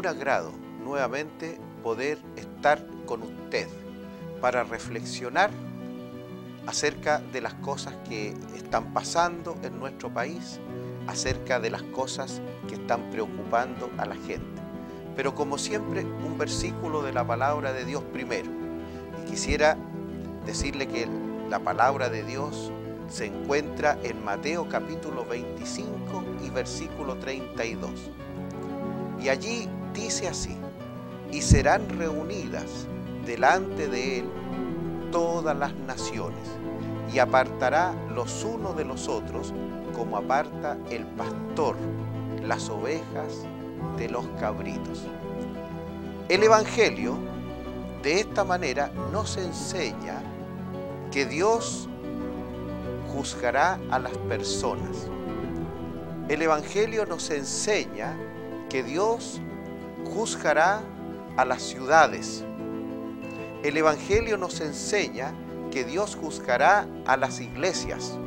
un agrado nuevamente poder estar con usted para reflexionar acerca de las cosas que están pasando en nuestro país, acerca de las cosas que están preocupando a la gente. Pero como siempre, un versículo de la palabra de Dios primero. Y quisiera decirle que la palabra de Dios se encuentra en Mateo capítulo 25 y versículo 32. Y allí dice así: y serán reunidas delante de él todas las naciones, y apartará los unos de los otros, como aparta el pastor las ovejas de los cabritos. El Evangelio de esta manera nos enseña que Dios juzgará a las personas. El Evangelio nos enseña que Dios juzgará a las ciudades. El Evangelio nos enseña que Dios juzgará a las iglesias.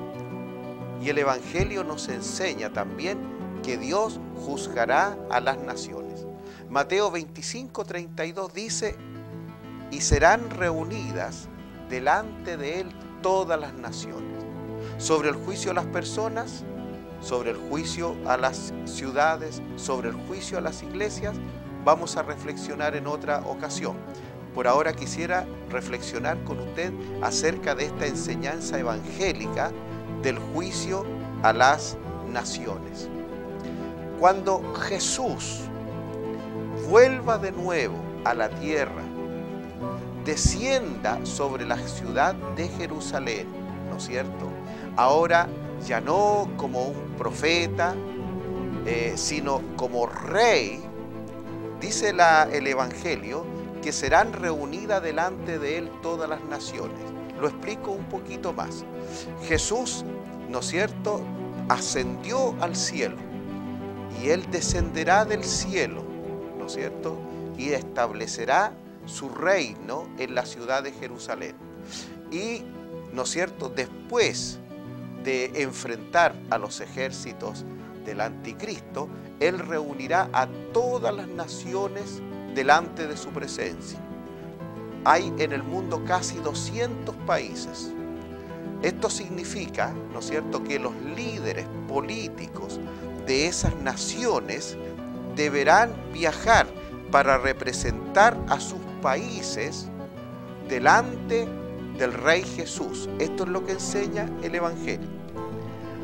Y el Evangelio nos enseña también que Dios juzgará a las naciones. Mateo 25, 32 dice: y serán reunidas delante de él todas las naciones. Sobre el juicio a las personas, sobre el juicio a las ciudades, sobre el juicio a las iglesias, vamos a reflexionar en otra ocasión. Por ahora quisiera reflexionar con usted acerca de esta enseñanza evangélica del juicio a las naciones. Cuando Jesús vuelva de nuevo a la tierra, descienda sobre la ciudad de Jerusalén, ¿no es cierto? Ahora ya no como un profeta, sino como rey, dice el Evangelio, que serán reunidas delante de él todas las naciones. Lo explico un poquito más. Jesús, ¿no es cierto?, ascendió al cielo, y él descenderá del cielo, ¿no es cierto?, y establecerá su reino en la ciudad de Jerusalén. Y, ¿no es cierto?, después de enfrentar a los ejércitos del anticristo, él reunirá a todas las naciones delante de su presencia. Hay en el mundo casi 200 países. Esto significa, ¿no es cierto?, que los líderes políticos de esas naciones deberán viajar para representar a sus países delante del Rey Jesús. Esto es lo que enseña el Evangelio.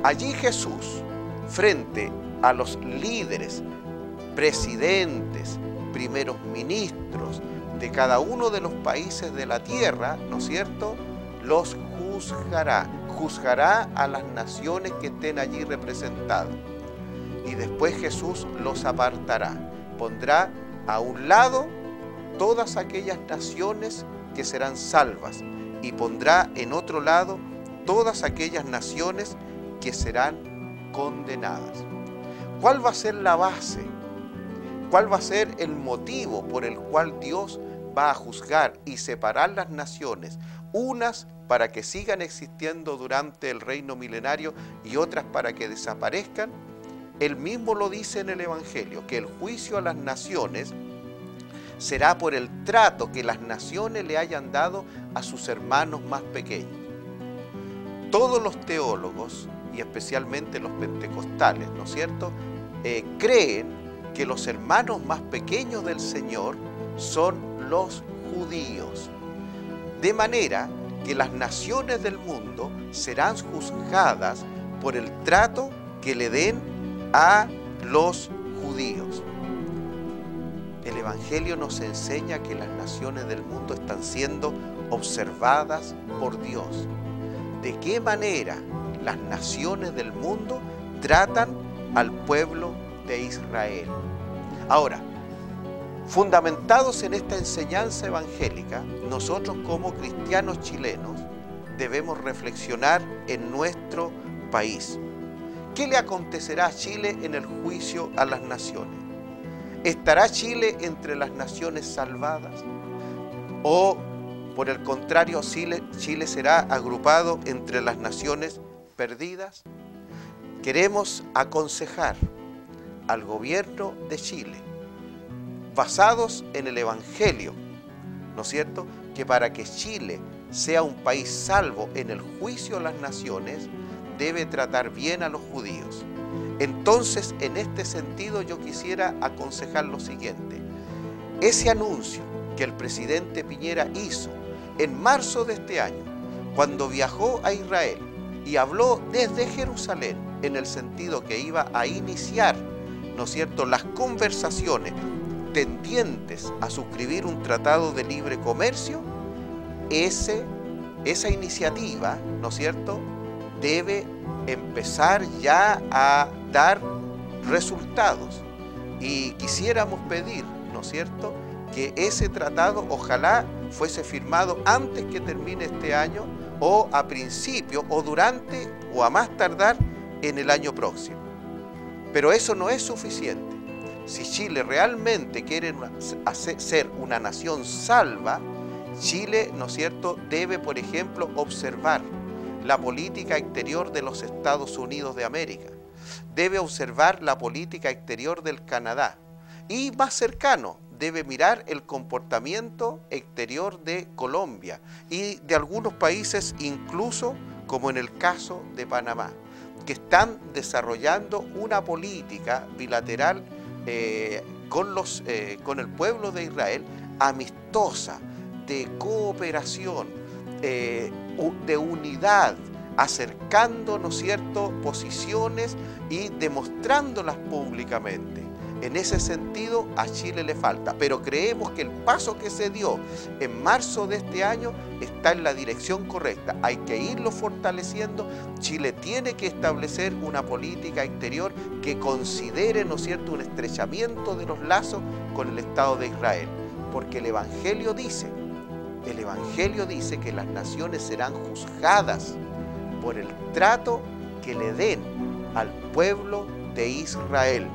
Allí Jesús, frente a los líderes, presidentes, primeros ministros de cada uno de los países de la tierra, ¿no es cierto?, los juzgará a las naciones que estén allí representadas. Y después Jesús los apartará, pondrá a un lado todas aquellas naciones que serán salvas y pondrá en otro lado todas aquellas naciones que serán condenadas. ¿Cuál va a ser la base? ¿Cuál va a ser el motivo por el cual Dios va a juzgar y separar las naciones? Unas para que sigan existiendo durante el reino milenario y otras para que desaparezcan. Él mismo lo dice en el Evangelio, que el juicio a las naciones será por el trato que las naciones le hayan dado a sus hermanos más pequeños. Todos los teólogos, y especialmente los pentecostales, ¿no es cierto?, creen que los hermanos más pequeños del Señor son los judíos. De manera que las naciones del mundo serán juzgadas por el trato que le den a los judíos. El Evangelio nos enseña que las naciones del mundo están siendo observadas por Dios. ¿De qué manera las naciones del mundo tratan al pueblo de Israel? Ahora, fundamentados en esta enseñanza evangélica, nosotros como cristianos chilenos debemos reflexionar en nuestro país. ¿Qué le acontecerá a Chile en el juicio a las naciones? ¿Estará Chile entre las naciones salvadas? ¿O, por el contrario, Chile será agrupado entre las naciones perdidas? Queremos aconsejar al gobierno de Chile basados en el Evangelio, ¿no es cierto? Que para que Chile sea un país salvo en el juicio de las naciones, debe tratar bien a los judíos. Entonces, en este sentido, yo quisiera aconsejar lo siguiente. Ese anuncio que el presidente Piñera hizo en marzo de este año, cuando viajó a Israel y habló desde Jerusalén, en el sentido que iba a iniciar, ¿no es cierto?, las conversaciones tendientes a suscribir un tratado de libre comercio, esa iniciativa, ¿no es cierto?, debe empezar ya a dar resultados. Y quisiéramos pedir, ¿no es cierto?, que ese tratado ojalá fuese firmado antes que termine este año, o a principio, o durante, o a más tardar en el año próximo. Pero eso no es suficiente. Si Chile realmente quiere ser una nación salva, Chile, ¿no es cierto?, debe, por ejemplo, observar la política exterior de los Estados Unidos de América. Debe observar la política exterior del Canadá. Y más cercano, debe mirar el comportamiento exterior de Colombia y de algunos países, incluso como en el caso de Panamá, que están desarrollando una política bilateral con el pueblo de Israel, amistosa, de cooperación, de unidad, acercando, ¿no es cierto?, posiciones y demostrándolas públicamente. En ese sentido, a Chile le falta, pero creemos que el paso que se dio en marzo de este año está en la dirección correcta. Hay que irlo fortaleciendo. Chile tiene que establecer una política exterior que considere, ¿no es cierto?, un estrechamiento de los lazos con el Estado de Israel, porque el Evangelio dice que las naciones serán juzgadas por el trato que le den al pueblo de Israel.